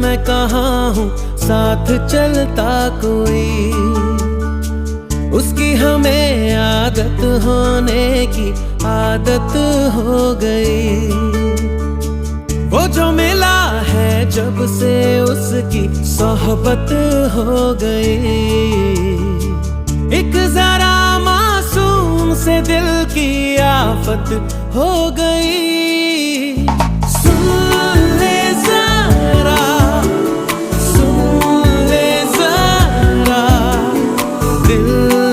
मैं कहाँ हूँ साथ चलता कोई। उसकी हमें आदत होने की आदत हो गई। वो जो मिला है जब से उसकी सोहबत हो गई। एक जरा मासूम से दिल की आफत हो गई।